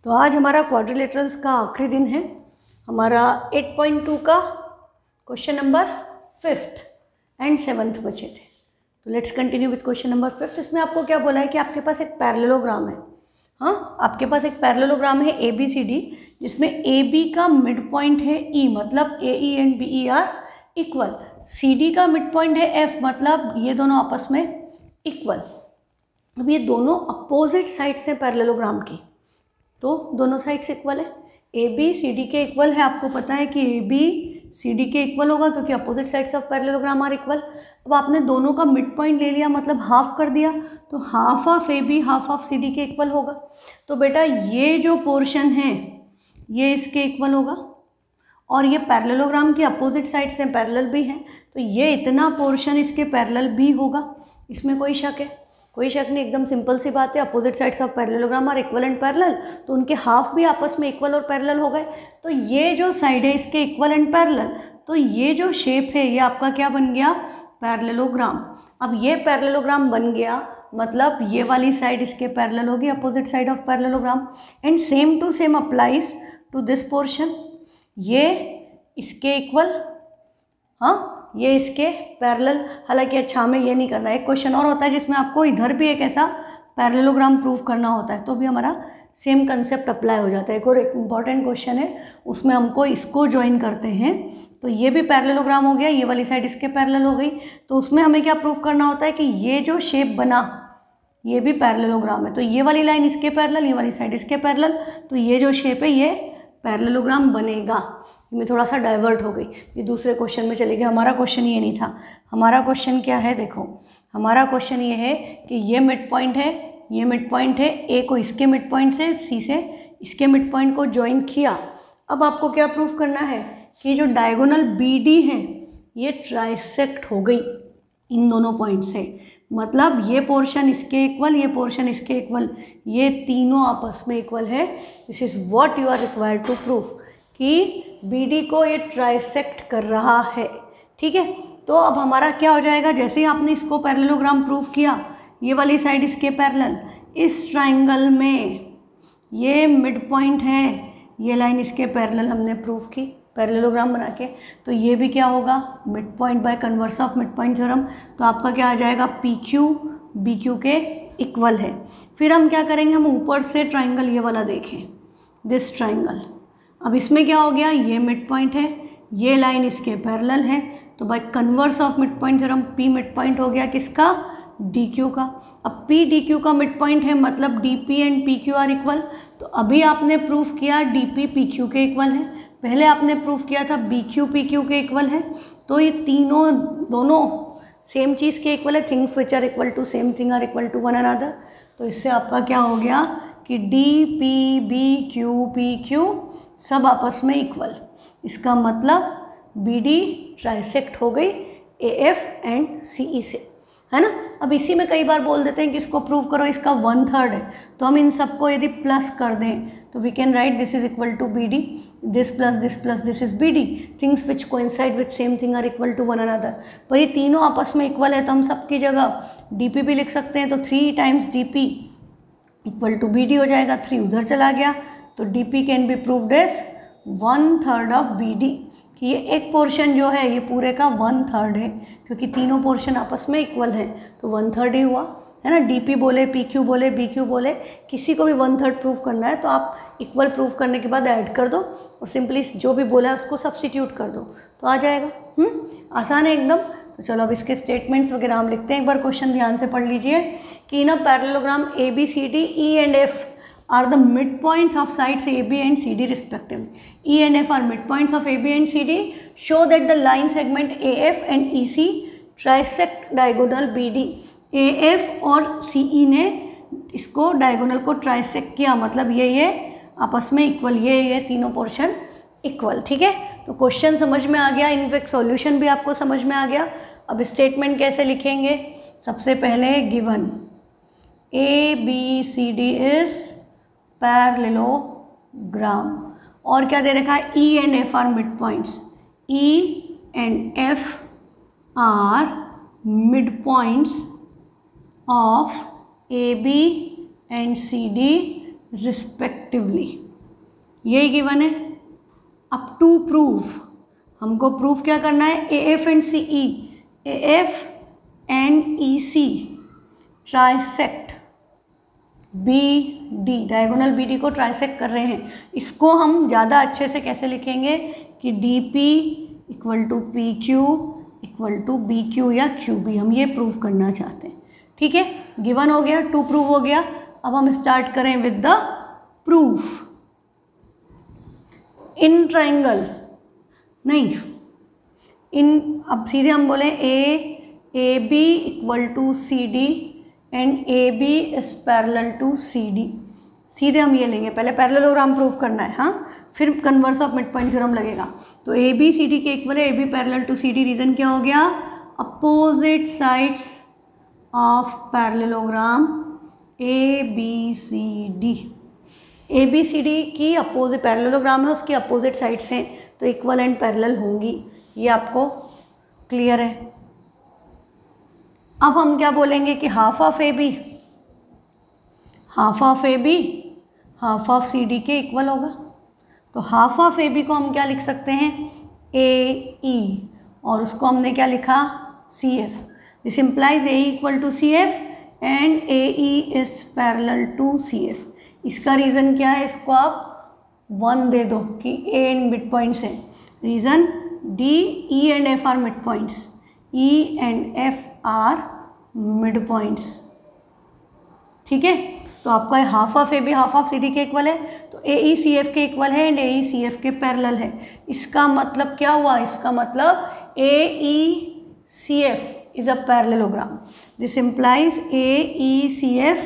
तो आज हमारा क्वाड्रिलेटरल्स का आखिरी दिन है। हमारा 8.2 का question number 5th and 7th बचे थे। तो let's continue with question number 5th। इसमें आपको क्या बोला है कि आपके पास एक पैरेललोग्राम है। हाँ, आपके पास एक पैरेललोग्राम है ABCD, जिसमें AB का मिड पॉइंट है E, मतलब AE and BE are equal. CD का मिड पॉइंट है F, मतलब ये दोनों आपस में इक्वल। अब ये दोनों अपोजिट साइड्स हैं पैरेललोग्राम की, तो दोनों साइड्स इक्वल है। AB CD के इक्वल है, आपको पता है कि AB CD के इक्वल होगा क्योंकि opposite sides of parallelogram are equal. अब आपने दोनों का मिड पॉइंट ले लिया, मतलब हाफ कर दिया, तो half of AB half of CD के इक्वल होगा। तो बेटा ये जो पोर्शन है ये इसके इक्वल होगा, और ये पैरेललोग्राम की अपोजिट साइड से पैरेलल भी हैं, तो ये इतना पोर्शन इसके पैरेलल भी होगा। इसमें कोई शक है? कोई शक नहीं, एकदम सिंपल सी बात है। Opposite sides of parallelogram are equal and parallel, तो उनके हाफ भी आपस में इक्वल और पैरेलल हो गए। तो ये जो साइड है इसके इक्वल एंड पैरेलल, तो ये जो शेप है ये आपका क्या बन गया? पैरेललोग्राम। अब ये पैरेललोग्राम बन गया, मतलब ये वाली साइड इसके पैरेलल होगी, opposite side of parallelogram. And same to same applies to this portion. ये इसके इक्वल, हाँ ये इसके पैरेलल। हालांकि अच्छा हमें ये नहीं करना है, एक क्वेश्चन और होता है जिसमें आपको इधर भी एक ऐसा पैरेललोग्राम प्रूव करना होता है, तो भी हमारा सेम कंसेप्ट अप्लाई हो जाता है। एक और इम्पॉर्टेंट क्वेश्चन है, उसमें हमको इसको ज्वाइन करते हैं, तो ये भी पैरेललोग्राम हो गया, ये वाली साइड इसके पैरेलल हो गई। तो उसमें हमें क्या प्रूव करना होता है कि ये जो शेप बना ये भी पैरेललोग्राम है, तो ये वाली लाइन इसके पैरेलल, ये वाली साइड इसके पैरेलल, तो ये जो शेप है ये पैरेललोग्राम बनेगा। मैं थोड़ा सा डाइवर्ट हो गई, ये दूसरे क्वेश्चन में चले गए। हमारा क्वेश्चन ये नहीं था। हमारा क्वेश्चन क्या है? देखो, हमारा क्वेश्चन ये है कि ये मिड पॉइंट है, ये मिड पॉइंट है, ए को इसके मिड पॉइंट से, सी से इसके मिड पॉइंट को ज्वाइन किया। अब आपको क्या प्रूव करना है कि जो डायगोनल BD है ये ट्राइसेक्ट हो गई इन दोनों पॉइंट से, मतलब ये पोर्शन इसके इक्वल, ये पोर्शन इसके इक्वल, ये तीनों आपस में इक्वल है। This is what you are required to prove कि BD को ये ट्राइसेक्ट कर रहा है। ठीक है, तो अब हमारा क्या हो जाएगा? जैसे ही आपने इसको पैरेललोग्राम प्रूव किया, ये वाली साइड इसके पैरेलल, इस ट्राइंगल में ये मिड पॉइंट है, ये लाइन इसके पैरेलल हमने प्रूव की पैरेललोग्राम बना के, तो ये भी क्या होगा? Mid point by converse of mid point theorem. तो आपका क्या आ जाएगा? PQ BQ के इक्वल है। फिर हम क्या करेंगे? हम ऊपर से ट्राइंगल ये वाला देखें, दिस ट्राइंगल। अब इसमें क्या हो गया? ये मिड पॉइंट है, ये लाइन इसके पैरेलल है, तो by converse of mid point theorem P mid point हो गया किसका? DQ का। अब P DQ का मिड पॉइंट है, मतलब DP and PQ are equal. तो अभी आपने प्रूफ किया DP PQ के इक्वल है, पहले आपने प्रूफ किया था BQ PQ के इक्वल है। तो ये तीनों दोनों सेम चीज़ के इक्वल है। Things which are equal to same thing are equal to one another. तो इससे आपका क्या हो गया कि DP BQ PQ सब आपस में इक्वल। इसका मतलब BD ट्राइसेक्ट हो गई AF एंड CE से, है ना। अब इसी में कई बार बोल देते हैं कि इसको प्रूव करो, इसका 1/3 है, तो हम इन सबको यदि प्लस कर दें तो we can write this is equal to BD, this plus this is BD। Things which coincide with same thing are equal to one another. पर ये तीनों आपस में इक्वल है, तो हम सबकी जगह DP भी लिख सकते हैं, तो 3 times DP equal to BD हो जाएगा। 3 उधर चला गया, तो DP can be proved as 1/3 of BD, कि ये एक पोर्शन जो है ये पूरे का 1/3 है, क्योंकि तीनों पोर्शन आपस में इक्वल हैं, तो 1/3 ही हुआ, है ना। DP बोले, PQ बोले, BQ बोले, किसी को भी 1/3 प्रूव करना है तो आप इक्वल प्रूव करने के बाद ऐड कर दो और सिंपली जो भी बोला है उसको सब्स्टिट्यूट कर दो, तो आ जाएगा। आसान है एकदम। तो चलो अब इसके स्टेटमेंट्स वगैरह हम लिखते हैं। एक बार क्वेश्चन ध्यान से पढ़ लीजिए कि in a parallelogram ABCD E and F are the midpoints of sides AB and CD respectively. E and F are midpoints of AB and CD. Show that the line segment AF and EC trisect diagonal BD. AF और CE ने इसको diagonal को trisect किया, मतलब ये आपस में equal, ये तीनों पोर्शन इक्वल। ठीक है, तो क्वेश्चन समझ में आ गया, इनफैक्ट सॉल्यूशन भी आपको समझ में आ गया। अब स्टेटमेंट कैसे लिखेंगे? सबसे पहले गिवन ABCD इज पैरेललोग्राम, और क्या दे रखा है? E and F are mid points. E and F are mid points of AB and CD respectively. यही गिवन है। अब टू प्रूव, हमको प्रूफ क्या करना है, AF and CE, AF and EC trisect BD, diagonal BD को trisect कर रहे हैं। इसको हम ज़्यादा अच्छे से कैसे लिखेंगे कि DP equal to PQ equal to BQ या QB, हम ये प्रूव करना चाहते हैं। ठीक है, गिवन हो गया, टू प्रूव हो गया। अब हम स्टार्ट करें with the proof. In triangle नहीं, इन, अब सीधे हम बोले AB equal to CD and AB is parallel to CD। सीधे हम ये लेंगे, पहले पैरेललोग्राम प्रूव करना है, हाँ, फिर converse of mid point theorem लगेगा। तो AB CD के इक्वल है, AB parallel to CD। Reason क्या हो गया, opposite sides of parallelogram ABCD। ABCD की अपोजिट पैरेललोग्राम है, उसकी अपोजिट साइड्स हैं तो इक्वल एंड पैरेलल होंगी। ये आपको क्लियर है। अब हम क्या बोलेंगे कि half of AB half of CD के इक्वल होगा। तो हाफ ऑफ AB को हम क्या लिख सकते हैं, AE, और उसको हमने क्या लिखा, CF। This implies AE equal to CF and AE is parallel to CF। इसका रीज़न क्या है, इसको आप 1 दे दो कि A एंड मिड पॉइंट्स हैं। Reason D, E and F are mid points, E and F are mid points. ठीक है, तो आपका half of AB half of CD के इक्वल है, तो AE CF के इक्वल है एंड AE CF के पैरेलल है। इसका मतलब क्या हुआ, इसका मतलब AE CF is a parallelogram. This implies AECF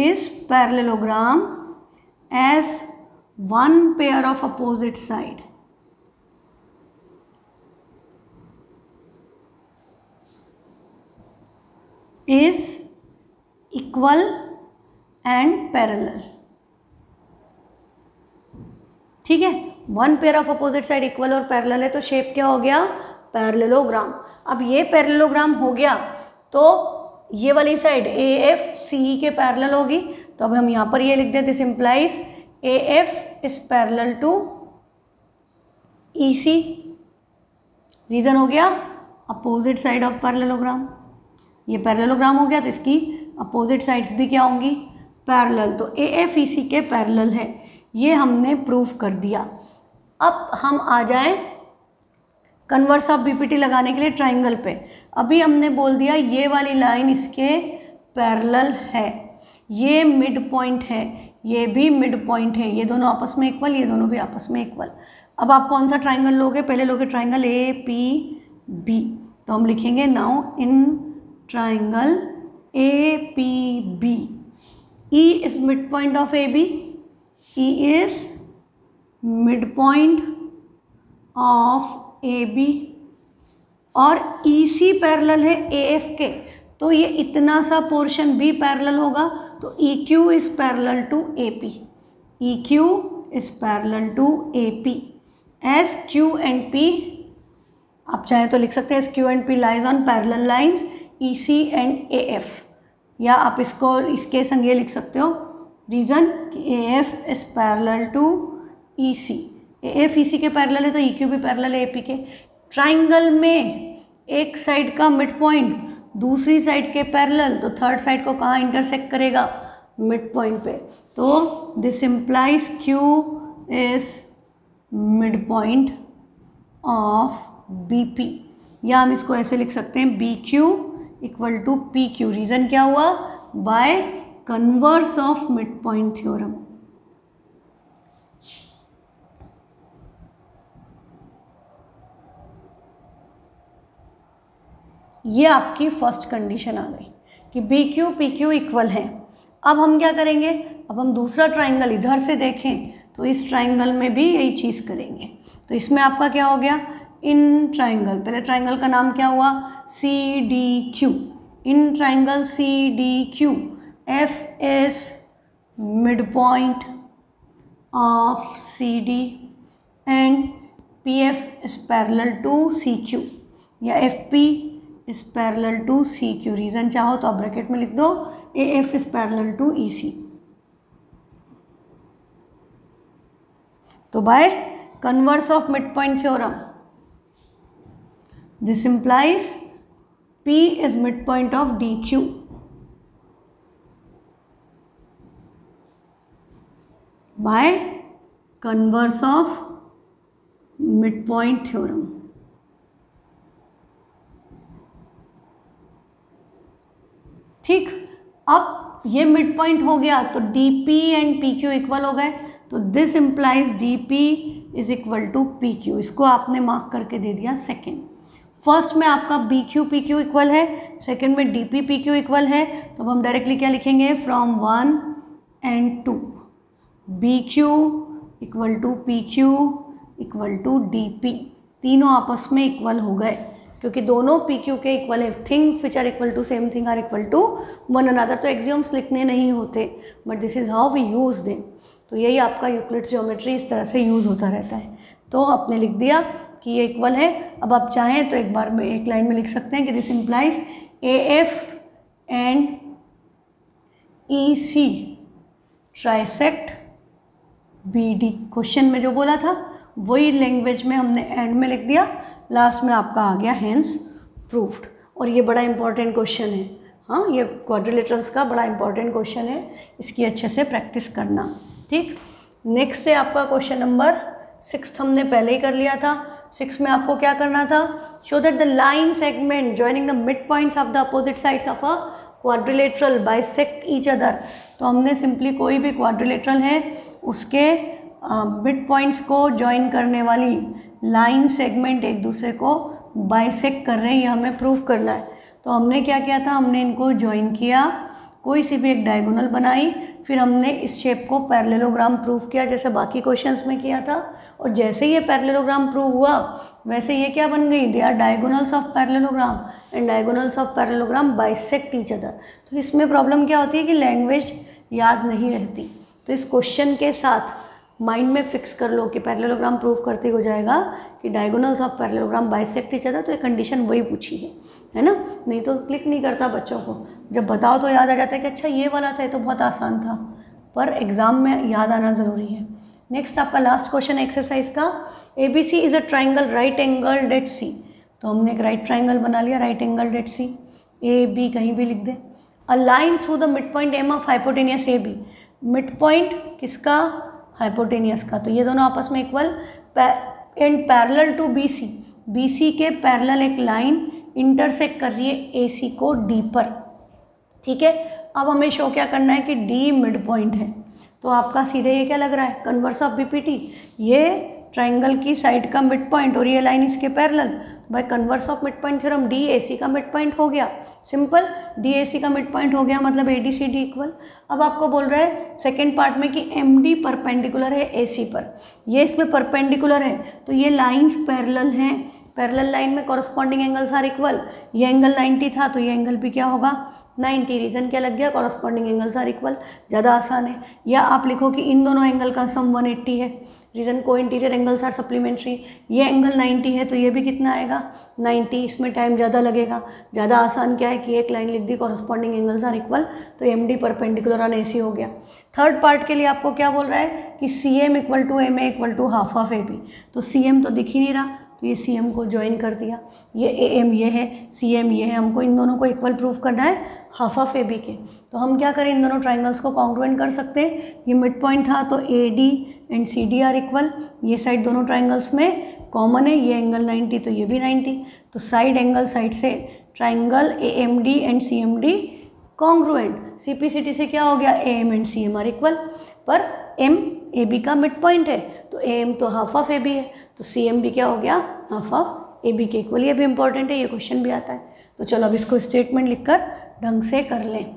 is parallelogram as one pair of opposite side is equal and parallel. ठीक है, one pair of opposite side equal और पैरेलल है, तो शेप क्या हो गया, पैरेललोग्राम। अब ये पैरेललोग्राम हो गया तो ये वाली साइड AF CE के पैरेलल होगी। तो अब हम यहाँ पर ये लिख दें, this implies AF is parallel to EC। Reason हो गया अपोजिट साइड ऑफ पैरेललोग्राम। ये पैरेललोग्राम हो गया तो इसकी अपोजिट साइड्स भी क्या होंगी, पैरेलल। तो AF EC के पैरेलल है, ये हमने प्रूफ कर दिया। अब हम आ जाएं कन्वर्स ऑफ BPT लगाने के लिए ट्राइंगल पे। अभी हमने बोल दिया ये वाली लाइन इसके पैरेलल है, ये मिड पॉइंट है, ये भी मिड पॉइंट है, ये दोनों आपस में इक्वल, ये दोनों भी आपस में इक्वल। अब आप कौन सा ट्राइंगल लोगे, पहले लोगे ट्राइंगल APB। तो हम लिखेंगे now in triangle APB, E is midpoint of AB, E is midpoint of AB और EC पैरेलल है AF के, तो ये इतना सा पोर्शन भी पैरेलल होगा। तो EQ is parallel to AP, EQ is parallel to AP as Q and P, आप चाहे तो लिख सकते हैं as Q and P lies on parallel lines EC and AF, या आप इसको इसके संग ये लिख सकते हो, रीज़न कि AF is parallel to EC, AF EC के पैरेलल है तो EQ भी पैरेलल है AP के। ट्राइंगल में एक साइड का मिड पॉइंट दूसरी साइड के पैरेलल, तो थर्ड साइड को कहाँ इंटरसेक्ट करेगा, मिड पॉइंट पे। तो this implies Q is mid point of BP, या हम इसको ऐसे लिख सकते हैं BQ equal to PQ। Reason क्या हुआ, by converse of mid point theorem. ये आपकी फर्स्ट कंडीशन आ गई कि BQ PQ इक्वल है। अब हम क्या करेंगे, अब हम दूसरा ट्राइंगल इधर से देखें तो इस ट्राइंगल में भी यही चीज़ करेंगे। तो इसमें आपका क्या हो गया, इन ट्राइंगल, पहले ट्राइंगल का नाम क्या हुआ, CDQ। In triangle CDQ F is midpoint of CD and PF is parallel to CQ, या FP is parallel to CQ। Reason चाहो तो आप ब्रैकेट में लिख दो AF is parallel to EC। तो by converse of mid point theorem this implies P is midpoint of DQ. By converse of midpoint theorem. ठीक, अब ये मिड पॉइंट हो गया तो DP एंड PQ इक्वल हो गए, तो this implies DP is equal to PQ. इसको आपने मार्क करके दे दिया सेकेंड. फर्स्ट में आपका BQ PQ इक्वल है, सेकेंड में DP PQ इक्वल है, तो अब हम डायरेक्टली क्या लिखेंगे, from 1 and 2 BQ equal to PQ equal to DP. तीनों आपस में इक्वल हो गए क्योंकि दोनों PQ के इक्वल है. Things which are equal to same thing are equal to one another. तो एक्सियोम्स लिखने नहीं होते, but this is how we use them. तो यही आपका यूक्लिड्स ज्योमेट्री इस तरह से यूज़ होता रहता है. तो आपने लिख दिया कि ये इक्वल है. अब आप चाहें तो एक बार में एक लाइन में लिख सकते हैं कि this implies AF and EC trisect BD. Question में जो बोला था वही लैंग्वेज में हमने एंड में लिख दिया, लास्ट में आपका आ गया हेंस प्रूव्ड. और ये बड़ा इंपॉर्टेंट क्वेश्चन है. हाँ, ये क्वाड्रिलेटरल्स का बड़ा इंपॉर्टेंट क्वेश्चन है, इसकी अच्छे से प्रैक्टिस करना. ठीक, नेक्स्ट है आपका क्वेश्चन नंबर 6. हमने पहले ही कर लिया था. 6 में आपको क्या करना था, show that the line segment joining the mid points of the opposite sides of a quadrilateral bisect each other. तो हमने सिंपली कोई भी क्वाड्रिलेटरल है उसके मिड पॉइंट्स को ज्वाइन करने वाली लाइन सेगमेंट एक दूसरे को बाइसेक्ट कर रहे हैं, ये हमें प्रूव करना है. तो हमने क्या किया था, हमने इनको ज्वाइन किया, कोई सी भी एक डायगोनल बनाई, फिर हमने इस शेप को पैरेललोग्राम प्रूव किया जैसे बाकी क्वेश्चंस में किया था. और जैसे ये पैरेललोग्राम प्रूव हुआ वैसे ये क्या बन गई, they are diagonals of parallelogram and diagonals of parallelogram bisect each other. तो इसमें प्रॉब्लम क्या होती है कि लैंग्वेज याद नहीं रहती. तो इस क्वेश्चन के साथ माइंड में फिक्स कर लो कि पैरेललोग्राम प्रूव करते हो जाएगा कि diagonals of parallelogram bisect each other. तो ये कंडीशन वही पूछी है ना. नहीं तो क्लिक नहीं करता बच्चों को. जब बताओ तो याद आ जाता है कि अच्छा ये वाला था, ये तो बहुत आसान था, पर एग्ज़ाम में याद आना ज़रूरी है. नेक्स्ट आपका लास्ट क्वेश्चन एक्सरसाइज का, ABC is a triangle right angled at C. तो हमने एक राइट ट्राइंगल बना लिया, right angled at C. AB कहीं भी लिख दे. A line through the mid point M of hypotenuse AB. Mid point किसका, हाइपोटेनियस का. तो ये दोनों आपस में equal and parallel to BC. BC के पैरेलल एक लाइन इंटरसेक्ट कर रही है AC को D पर. ठीक है, अब हमें शो क्या करना है कि D मिड पॉइंट है. तो आपका सीधे ये क्या लग रहा है, कन्वर्स ऑफ BPT. ये ट्राइंगल की साइड का मिड पॉइंट और ये लाइन इसके parallel. Bye converse of mid point theorem DAC का मिड पॉइंट हो गया. सिंपल, DAC का मिड पॉइंट हो गया मतलब ADCD इक्वल. अब आपको बोल रहा है सेकेंड पार्ट में कि MD परपेंडिकुलर है AC पर. ये इस पर परपेंडिकुलर है तो ये लाइंस पैरेलल हैं. पैरेलल लाइन में कॉरस्पॉन्डिंग एंगल्स आर इक्वल. ये एंगल 90 था तो ये एंगल भी क्या होगा, 90. रीजन क्या लग गया, कॉरस्पॉन्डिंग एंगल्स आर इक्वल. ज़्यादा आसान है. या आप लिखो कि इन दोनों एंगल का सम 180 है. रीजन को इंटीरियर एंगल्स आर सप्लीमेंट्री. ये एंगल 90 है तो ये भी कितना आएगा, 90. इसमें टाइम ज़्यादा लगेगा. ज़्यादा आसान क्या है कि एक लाइन लिख दी, कॉरस्पॉन्डिंग एंगल्स आर इक्वल, तो MD परपेंडिकुलर ऑन AC हो गया. थर्ड पार्ट के लिए आपको क्या बोल रहा है कि CM equal to MA equal to half of AB. तो CM तो दिख ही नहीं रहा तो ये CM को ज्वाइन कर दिया. ये AM ये है, CM ये है. हमको इन दोनों को इक्वल प्रूव करना है हाफ ऑफ AB के. तो हम क्या करें, इन दोनों ट्राइंगल्स को कॉन्ग्रुएंट कर सकते हैं. ये मिड पॉइंट था तो AD and CD are equal. ये साइड दोनों ट्राइंगल्स में कॉमन है, ये एंगल 90 तो ये भी 90. तो साइड एंगल साइड से triangle AMD and CMD congruent. CPCT से क्या हो गया, AM and CM are equal. पर M AB का मिड पॉइंट है तो AM तो हाफ ऑफ AB है तो CM भी क्या हो गया, हाफ ऑफ AB के इक्वल. ये भी इंपॉर्टेंट है, ये क्वेश्चन भी आता है. तो चलो अब इसको स्टेटमेंट लिखकर ढंग से कर लें.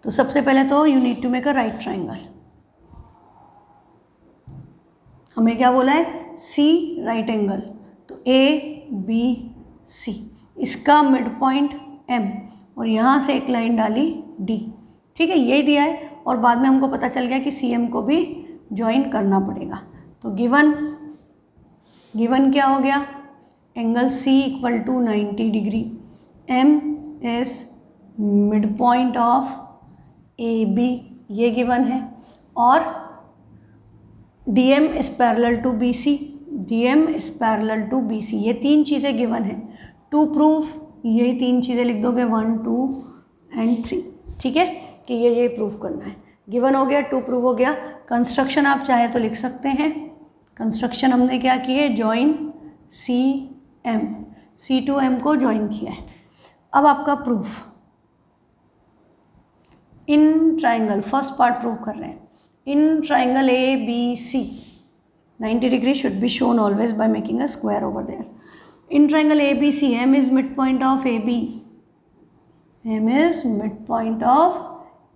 तो सबसे पहले तो you need to make a right triangle. हमें क्या बोला है, C राइट एंगल. तो ABC, इसका मिड पॉइंट M और यहाँ से एक लाइन डाली D. ठीक है, यही दिया है. और बाद में हमको पता चल गया कि CM को भी ज्वाइन करना पड़ेगा. तो गिवन क्या हो गया, angle C equal to 90 degree. M is mid point of AB, ये गिवन है. और DM is parallel to BC, DM is parallel to BC, ये तीन चीज़ें गिवन है। टू प्रूफ यही तीन चीज़ें लिख दोगे 1, 2 एंड 3, ठीक है, कि ये प्रूफ करना है। गिवन हो गया, टू प्रूफ हो गया। कंस्ट्रक्शन आप चाहे तो लिख सकते हैं। कंस्ट्रक्शन हमने क्या की है, join CM, C to M को ज्वाइन किया है। अब आपका proof in triangle, first part prove कर रहे हैं। In triangle ABC 90 degree should be shown always by making a square over there. In triangle ABC M is midpoint of AB, M is midpoint of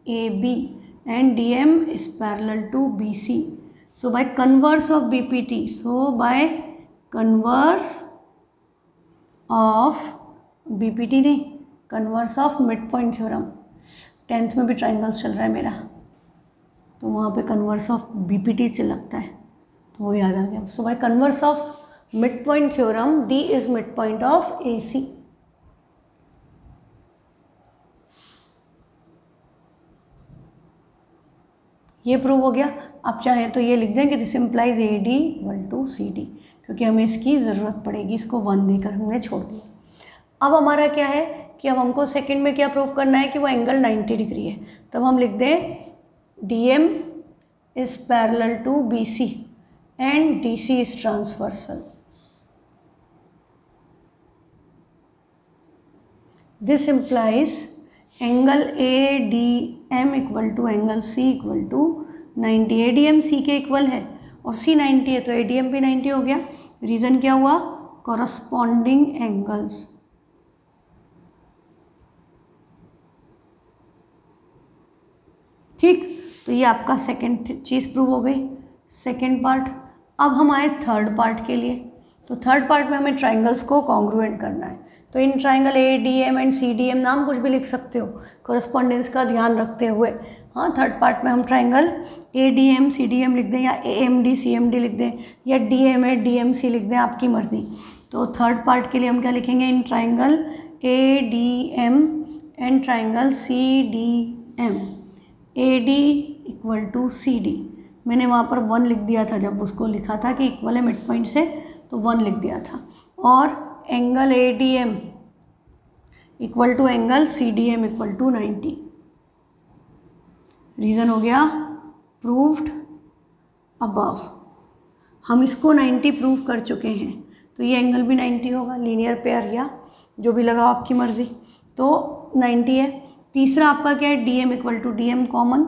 AB and DM is parallel to BC. So by converse of BPT, so by converse of BPT नहीं, converse of midpoint theorem, 10th में भी triangles चल रहा है मेरा, तो वहाँ पे कन्वर्स ऑफ BPT चल लगता है, तो वो याद आ गया। So by converse of mid point theorem D is mid point of AC। ये प्रूव हो गया। आप चाहें तो ये लिख दें कि this implies AD equal to CD, क्योंकि हमें इसकी ज़रूरत पड़ेगी, इसको 1 देकर हमने छोड़ दिया। अब हमारा क्या है कि अब हमको सेकंड में क्या प्रूव करना है कि वो एंगल 90 डिग्री है। तब हम लिख दें DM is parallel to BC and DC is transversal. This implies angle ADM equal to angle C equal to 90। ADM C के इक्वल है और C 90 है, तो ADM भी 90 हो गया। रीज़न क्या हुआ, कॉरस्पॉन्डिंग एंगल्स। ठीक, तो ये आपका सेकंड चीज़ प्रूव हो गई, सेकंड पार्ट। अब हम आए थर्ड पार्ट के लिए। तो थर्ड पार्ट में हमें ट्राइंगल्स को कॉन्ग्रुएंट करना है। तो इन ट्राइंगल ADM एंड CDM, नाम कुछ भी लिख सकते हो कॉरस्पॉन्डेंस का ध्यान रखते हुए। हाँ, थर्ड पार्ट में हम ट्राइंगल ADM CDM लिख दें या AMD CMD लिख दें या DMA DMC लिख दें, आपकी मर्ज़ी। तो थर्ड पार्ट के लिए हम क्या लिखेंगे, in triangle ADM and triangle CDM, AD equal to CD। मैंने वहाँ पर 1 लिख दिया था, जब उसको लिखा था कि इक्वल है मिड पॉइंट से, तो 1 लिख दिया था। और angle ADM equal to angle CDM equal to 90। Reason हो गया प्रूव्ड अबव। हम इसको 90 प्रूव कर चुके हैं, तो ये एंगल भी 90 होगा, लीनियर पेयर या जो भी लगाओ आपकी मर्ज़ी, तो 90 है। तीसरा आपका क्या है, DM equal to DM common,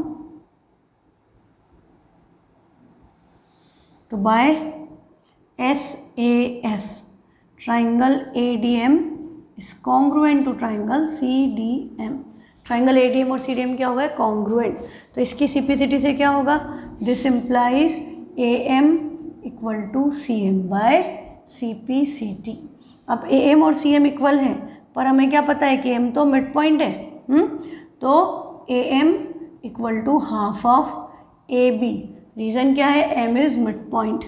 तो by SAS triangle ADM is congruent to triangle CDM। Triangle ADM और CDM क्या होगा, कॉन्ग्रुएंट। तो इसकी सिंप्लिसिटी से क्या होगा, this implies AM equal to CM by CPCT। अब AM और CM इक्वल हैं, पर हमें क्या पता है कि M तो मिड पॉइंट है, तो AM equal to half of AB। Reason क्या है, M is mid point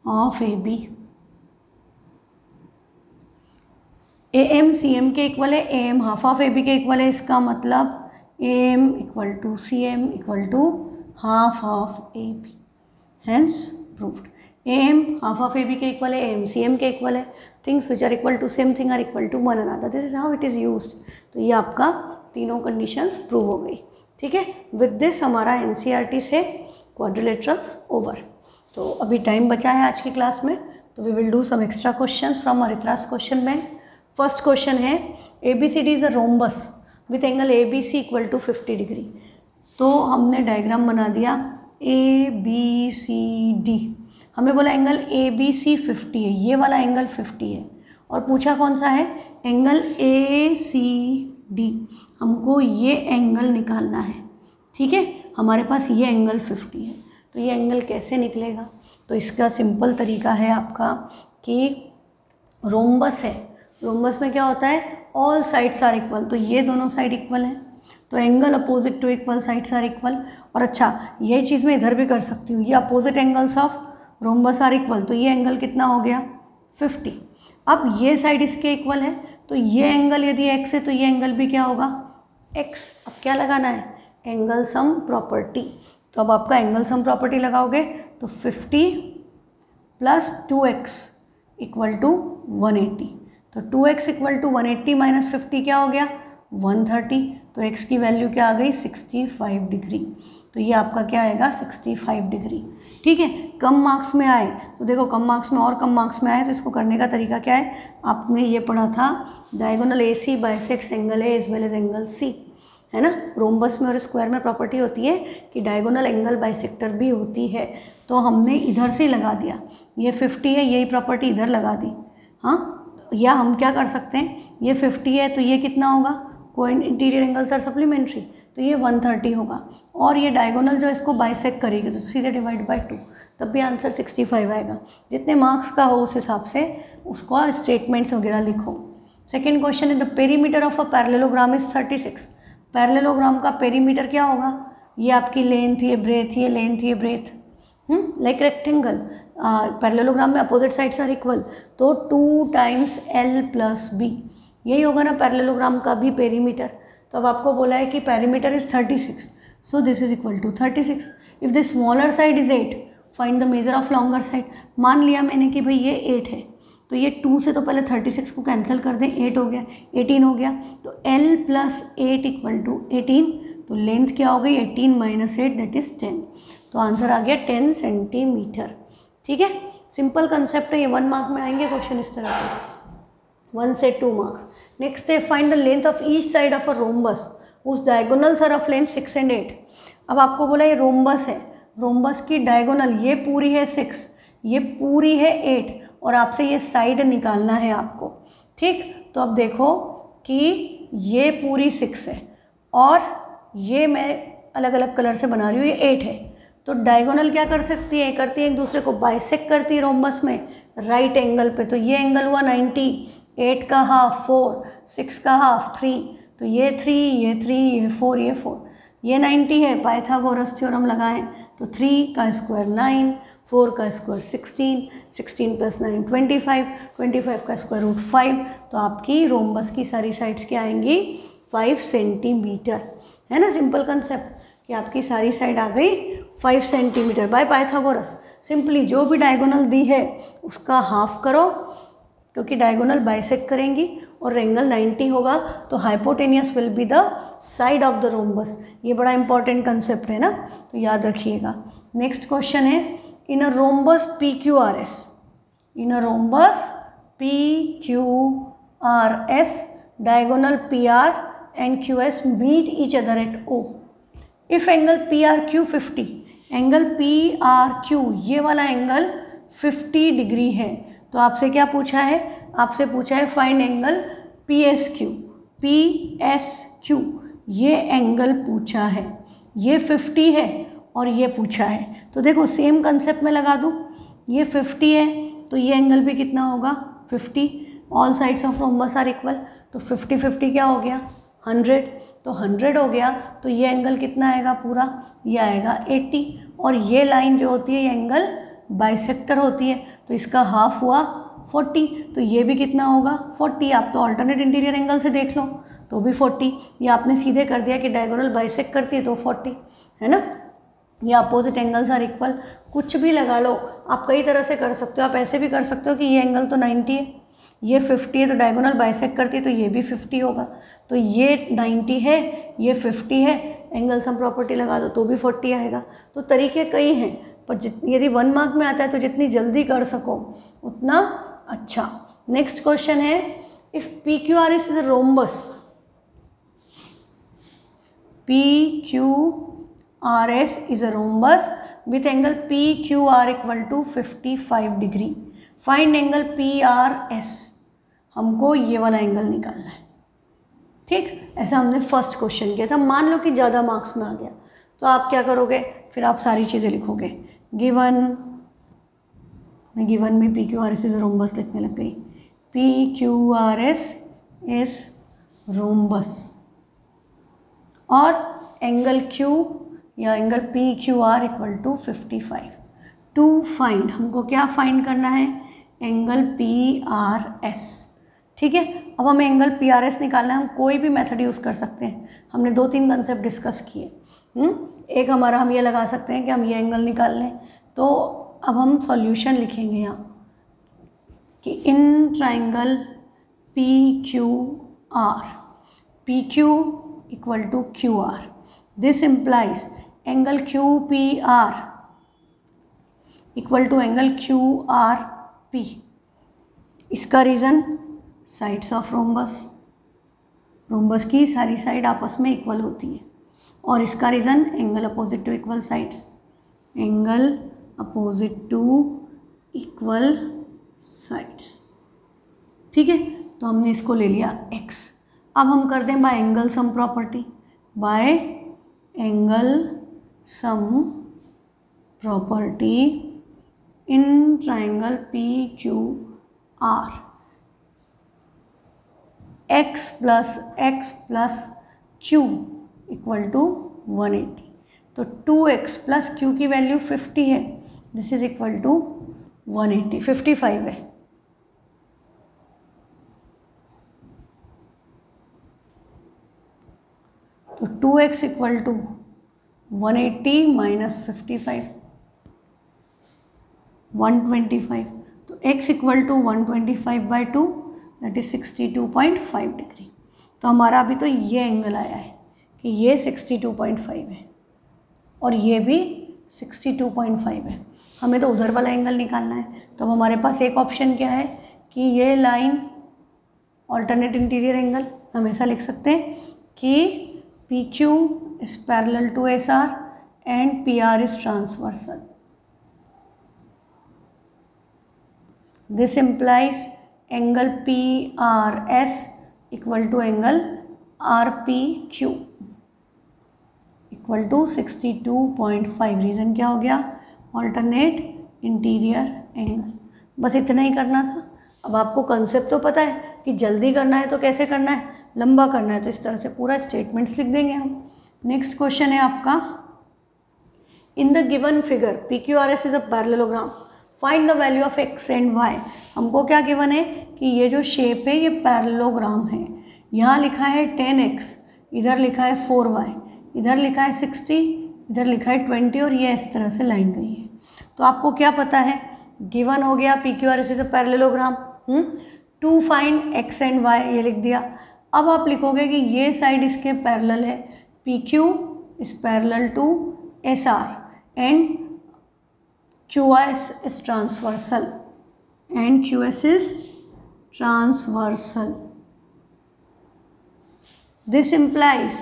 of AB। AM CM के इक्वल है, AM हाफ ऑफ AB के इक्वल है, इसका मतलब AM equal to CM equal to half of AB, hence proved. AM half of AB के equal है, AM CM के equal है, things which are equal to same thing are equal to one another, this is how it is used. तो ये आपका तीनों conditions prove हो गई, ठीक है। विद दिस हमारा NCERT से क्वाड्रिलेटरल्स ओवर। तो अभी टाइम बचा है आज की क्लास में, तो we will do some extra questions from अरिथ्रास क्वेश्चन बैंक। फर्स्ट क्वेश्चन है, ABCD is a rhombus with angle ABC equal to 50 degree. तो हमने डायग्राम बना दिया ABCD, हमें बोला एंगल ABC 50 है, ये वाला एंगल 50 है, और पूछा कौन सा है, एंगल ACD। हमको ये एंगल निकालना है, ठीक है। हमारे पास ये एंगल 50 है, तो ये एंगल कैसे निकलेगा, तो इसका सिंपल तरीका है आपका कि रोम्बस है, रोम्बस में क्या होता है, ऑल साइड्स आर इक्वल, तो ये दोनों साइड इक्वल हैं, तो angle opposite to equal sides are equal. और अच्छा, यही चीज़ मैं इधर भी कर सकती हूँ, ये opposite angles of rhombus are equal, तो ये एंगल कितना हो गया 50। अब ये साइड इसके इक्वल है, तो ये एंगल यदि x है तो ये एंगल भी क्या होगा x। अब क्या लगाना है, एंगल सम प्रॉपर्टी। तो अब आपका एंगल सम प्रॉपर्टी लगाओगे तो 50 प्लस 2x इक्वल टू 180। तो 2x इक्वल टू 180 माइनस 50 क्या हो गया 130। तो x की वैल्यू क्या आ गई 65 डिग्री। तो ये आपका क्या आएगा 65 डिग्री। ठीक है, कम मार्क्स में आए तो देखो, कम मार्क्स में और कम मार्क्स में आए तो इसको करने का तरीका क्या है, आपने ये पढ़ा था diagonal AC bisects angle A as well as angle C, है ना। रोम्बस में और स्क्वायर में प्रॉपर्टी होती है कि डायगोनल एंगल बाइसेक्टर भी होती है। तो हमने इधर से ही लगा दिया, ये 50 है, यही प्रॉपर्टी इधर लगा दी। हाँ, या हम क्या कर सकते हैं, ये 50 है तो ये कितना होगा, कोई इंटीरियर एंगल्स आर सप्लीमेंट्री, तो ये 130 होगा। और ये डायगोनल जो इसको बाइसेक्ट करेगी तो सीधे डिवाइड बाय 2, तब भी आंसर 65 आएगा। जितने मार्क्स का हो उस हिसाब से उसको स्टेटमेंट्स वगैरह लिखो। सेकेंड क्वेश्चन है the perimeter of a parallelogram is 36। Parallelogram का पेरीमीटर क्या होगा, ये आपकी लेंथ, ये ब्रेथ, ये लेंथ, ये ब्रेथ, लाइक रेक्टेंगल। पैरेललोग्राम में अपोजिट साइड्स आर इक्वल, तो 2 टाइम्स L प्लस B, यही होगा ना पैरेललोग्राम का भी पेरीमीटर। तो अब आपको बोला है कि perimeter is 36, so this is equal to 36। If the smaller side is 8, find the measure of longer side. मान लिया मैंने कि भाई ये 8 है, तो ये 2 से तो पहले 36 को कैंसिल कर दें, 8 हो गया, 18 हो गया, तो L प्लस 8 इक्वल टू 18। तो लेंथ क्या हो गई 18 माइनस 8 दैट इज 10। तो आंसर आ गया 10 सेंटीमीटर। ठीक है, सिंपल कंसेप्ट है, ये 1 मार्क में आएंगे क्वेश्चन इस तरह के, 1 से 2 मार्क्स। नेक्स्ट है find the length of each side of a rhombus whose diagonals are of length 6 and 8। अब आपको बोला ये रोम्बस है, रोम्बस की डायगोनल ये पूरी है 6, ये पूरी है 8, और आपसे ये साइड निकालना है आपको। ठीक, तो अब देखो कि ये पूरी 6 है और ये मैं अलग अलग कलर से बना रही हूँ, ये 8 है। तो डायगोनल क्या कर सकती है, करती है एक दूसरे को बाइसेक्ट करती है रोम्बस में राइट एंगल पे। तो ये एंगल हुआ 90, 8 का हाफ 4, 6 का हाफ 3, तो ये 3, ये 3, ये 4, ये 4, ये 90 है, पाइथागोरस थ्योरम लगाएं तो 3 का स्क्वायर 9, 4 का स्क्वायर 16, 16 प्लस 9 25, 25 का स्क्वायर रूट 5। तो आपकी रोम्बस की सारी साइड्स क्या आएंगी 5 सेंटीमीटर, है ना। सिंपल कंसेप्ट कि आपकी सारी साइड आ गई 5 सेंटीमीटर बाय पाइथागोरस। सिंपली जो भी डायगोनल दी है उसका हाफ करो, क्योंकि डायगोनल बाइसेक्ट करेंगी और एंगल 90 होगा, तो hypotenuse will be the side of the rhombus. ये बड़ा इंपॉर्टेंट कंसेप्ट है ना, तो याद रखिएगा। नेक्स्ट क्वेश्चन है in a rhombus PQRS, in a rhombus PQRS diagonal PR and QS meet each other at O. If angle PRQ 50, angle PRQ ये वाला एंगल 50 डिग्री है, तो आपसे क्या पूछा है, आपसे पूछा है फाइंड एंगल PSQ। PSQ ये एंगल पूछा है, ये 50 है और ये पूछा है। तो देखो सेम कंसेप्ट में लगा दूँ, ये 50 है तो ये एंगल भी कितना होगा 50, all sides of rhombus are equal, तो 50 50 क्या हो गया 100, तो 100 हो गया, तो ये एंगल कितना आएगा पूरा, ये आएगा 80। और ये लाइन जो होती है ये एंगल बाइसेक्टर होती है, तो इसका हाफ हुआ 40, तो ये भी कितना होगा 40। आप तो अल्टरनेट इंटीरियर एंगल से देख लो तो भी 40, ये आपने सीधे कर दिया कि डायगोनल बाइसेक्ट करती है तो 40, है ना। ये अपोजिट एंगल्स आर इक्वल, कुछ भी लगा लो आप, कई तरह से कर सकते हो। आप ऐसे भी कर सकते हो कि ये एंगल तो 90 है, ये 50 है, तो डायगोनल बाइसेक्ट करती है तो ये भी 50 होगा, तो ये 90 है, ये 50 है, एंगल सम प्रॉपर्टी लगा दो तो भी 40 आएगा। तो तरीके कई हैं, पर यदि 1 मार्क में आता है तो जितनी जल्दी कर सको उतना अच्छा। नेक्स्ट क्वेश्चन है if PQRS is a rhombus, PQRS is a rhombus with angle PQR equal to 55 degree, find angle PRS। हमको ये वाला एंगल निकालना है। ठीक, ऐसा हमने फर्स्ट क्वेश्चन किया था। मान लो कि ज़्यादा मार्क्स में आ गया तो आप क्या करोगे, फिर आप सारी चीज़ें लिखोगे। गिवन, मैं गिवन में PQRS इज रोम्बस लिखने लग गई, PQRS इज रोम्बस और एंगल Q या angle PQR equal to 55। To find, हमको क्या फाइंड करना है, एंगल PRS। ठीक है, अब हमें एंगल PRS निकालना है। हम कोई भी मेथड यूज़ कर सकते हैं, हमने 2-3 कंसेप्ट डिस्कस किए। एक हमारा हम ये लगा सकते हैं कि हम ये एंगल निकाल लें तो अब हम सॉल्यूशन लिखेंगे यहाँ कि in triangle P Q R, P Q equal to Q R, this implies angle Q P R equal to angle Q R P. इसका reason sides of rhombus, rhombus की सारी साइड आपस में इक्वल होती है, और इसका reason angle opposite to equal sides, angle opposite to equal sides. ठीक है, तो हमने इसको ले लिया x। अब हम कर दें by angle sum property, by angle sum property in triangle P Q R, x plus q equal to 180। तो 2x प्लस q की वैल्यू 50 है, दिस इज इक्वल टू 180, 55 है। तो 2x इक्वल टू 180 माइनस 55, 125। तो x equal to 125/2 that is 62.5 degree. तो हमारा अभी तो ये एंगल आया है कि ये 62.5 है और ये भी 62.5 है। हमें तो उधर वाला एंगल निकालना है। तो अब हमारे पास एक ऑप्शन क्या है कि ये लाइन ऑल्टरनेट इंटीरियर एंगल, हम ऐसा लिख सकते हैं कि PQ is parallel to SR and PR is transversal. This implies angle PRS equal to angle RPQ equal to 62.5। Reason क्या हो गया? Alternate interior angle. बस इतना ही करना था। अब आपको कंसेप्ट तो पता है कि जल्दी करना है तो कैसे करना है, लंबा करना है तो इस तरह से पूरा स्टेटमेंट्स लिख देंगे हम। नेक्स्ट क्वेश्चन है आपका, in the given figure PQRS is a parallelogram, find the value of x and y। हमको क्या गिवन है कि ये जो शेप है ये पैरेललोग्राम है। यहाँ लिखा है 10x, इधर लिखा है 4y, इधर लिखा है 60, इधर लिखा है 20 और ये इस तरह से लाइन गई है। तो आपको क्या पता है, गिवन हो गया PQRS is a parallelogram, to find x and y ये लिख दिया। अब आप लिखोगे कि ये साइड इसके पैरेलल है, PQ is parallel to SR and QS is transversal and QS is transversal. This implies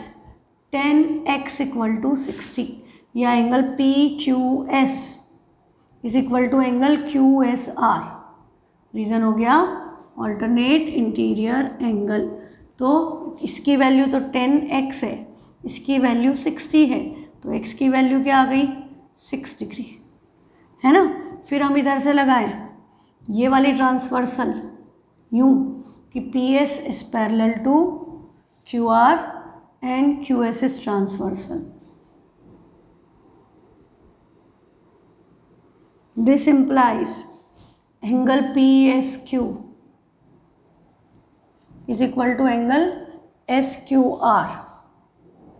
10x equal to 60 या angle PQS is equal to angle QSR। Reason हो गया ऑल्टरनेट इंटीरियर एंगल। तो इसकी value तो 10x है, इसकी value 60 है, तो x की वैल्यू क्या आ गई 6 डिग्री, है ना। फिर हम इधर से लगाएं ये वाली ट्रांसवर्सल यूँ कि PS is parallel to QR and QS is transversal. This implies angle PSQ is equal to angle SQR.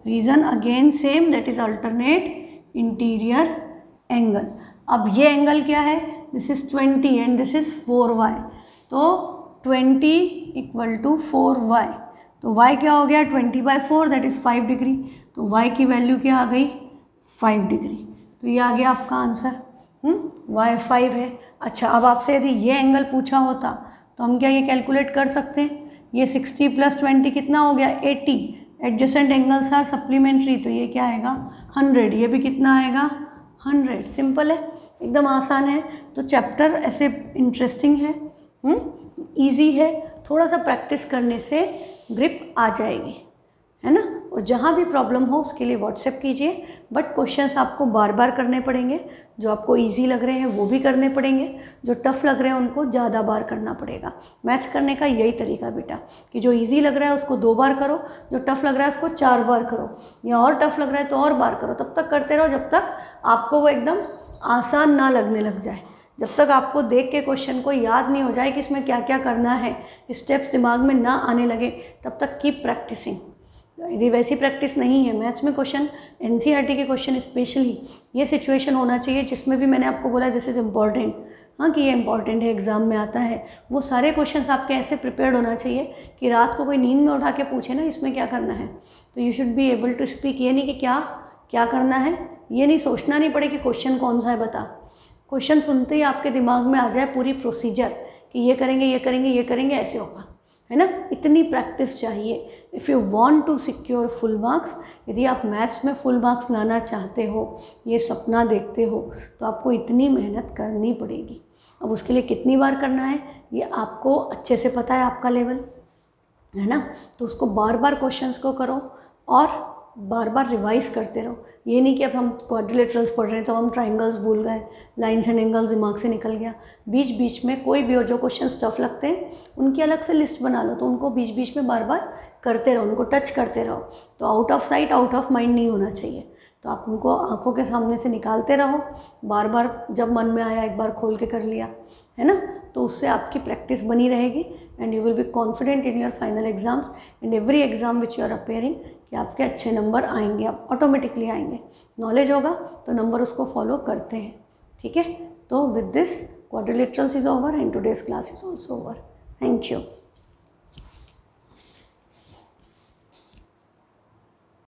Reason again same, that is alternate interior angle. अब ये एंगल क्या है, this is 20 and this is 4y, तो 20 equal to 4y, तो y क्या हो गया 20/4 that is 5 degree, तो y की वैल्यू क्या आ गई 5 डिग्री। तो ये आ गया आपका आंसर, y 5 है। अच्छा, अब आपसे यदि ये एंगल पूछा होता तो हम क्या ये कैलकुलेट कर सकते हैं, ये 60 + 20 कितना हो गया 80, एडजेसेंट एंगल्स आर सप्लीमेंट्री, तो ये क्या आएगा 100, ये भी कितना आएगा 100। सिंपल है, एकदम आसान है। तो चैप्टर ऐसे इंटरेस्टिंग है, इजी है, थोड़ा सा प्रैक्टिस करने से ग्रिप आ जाएगी, है ना। और जहाँ भी प्रॉब्लम हो उसके लिए व्हाट्सएप कीजिए, बट क्वेश्चंस आपको बार बार करने पड़ेंगे। जो आपको इजी लग रहे हैं वो भी करने पड़ेंगे, जो टफ़ लग रहे हैं उनको ज़्यादा बार करना पड़ेगा। मैथ्स करने का यही तरीका बेटा कि जो इजी लग रहा है उसको 2 बार करो, जो टफ़ लग रहा है उसको 4 बार करो, या और टफ़ लग रहा है तो और बार करो। तब तक करते रहो जब तक आपको वो एकदम आसान ना लगने लग जाए, जब तक आपको देख के क्वेश्चन को याद नहीं हो जाए कि इसमें क्या क्या करना है, स्टेप्स दिमाग में ना आने लगे, तब तक कीप प्रैक्टिसिंग। यदि वैसी प्रैक्टिस नहीं है, मैथ्स में क्वेश्चन, एनसीईआरटी के क्वेश्चन स्पेशली ये सिचुएशन होना चाहिए जिसमें भी मैंने आपको बोला दिस इज़ इम्पॉर्टेंट, हाँ कि ये इंपॉर्टेंट है, एग्जाम में आता है, वो सारे क्वेश्चंस आपके ऐसे प्रिपेयर्ड होना चाहिए कि रात को कोई नींद में उठा के पूछे ना इसमें क्या करना है, तो you should be able to speak. ये नहीं कि क्या क्या करना है, ये नहीं सोचना नहीं पड़े कि क्वेश्चन कौन सा है बता, क्वेश्चन सुनते ही आपके दिमाग में आ जाए पूरी प्रोसीजर कि ये करेंगे ये करेंगे ये करेंगे ऐसे होगा, है ना। इतनी प्रैक्टिस चाहिए if you want to secure full marks. यदि आप मैथ्स में फुल मार्क्स लाना चाहते हो, ये सपना देखते हो, तो आपको इतनी मेहनत करनी पड़ेगी। अब उसके लिए कितनी बार करना है ये आपको अच्छे से पता है, आपका लेवल है ना, तो उसको बार बार क्वेश्चंस को करो और बार बार रिवाइज करते रहो। ये नहीं कि अब हम क्वाड्रिलेटरल्स पढ़ रहे हैं तो हम ट्राइंगल्स भूल गए, लाइन्स एंड एंगल्स दिमाग से निकल गया। बीच बीच में कोई भी और जो क्वेश्चन टफ लगते हैं उनकी अलग से लिस्ट बना लो, तो उनको बीच बीच में बार बार करते रहो, उनको टच करते रहो। तो out of sight out of mind नहीं होना चाहिए, तो आप उनको आंखों के सामने से निकालते रहो, बार बार जब मन में आया एक बार खोल के कर लिया, है ना, तो उससे आपकी प्रैक्टिस बनी रहेगी and you will be confident in your final exams and every exam which you are appearing कि आपके अच्छे नंबर आएंगे, आप ऑटोमेटिकली आएंगे। नॉलेज होगा तो नंबर उसको फॉलो करते हैं, ठीक है। तो with this quadrilaterals is over and today's class is also over. Thank you.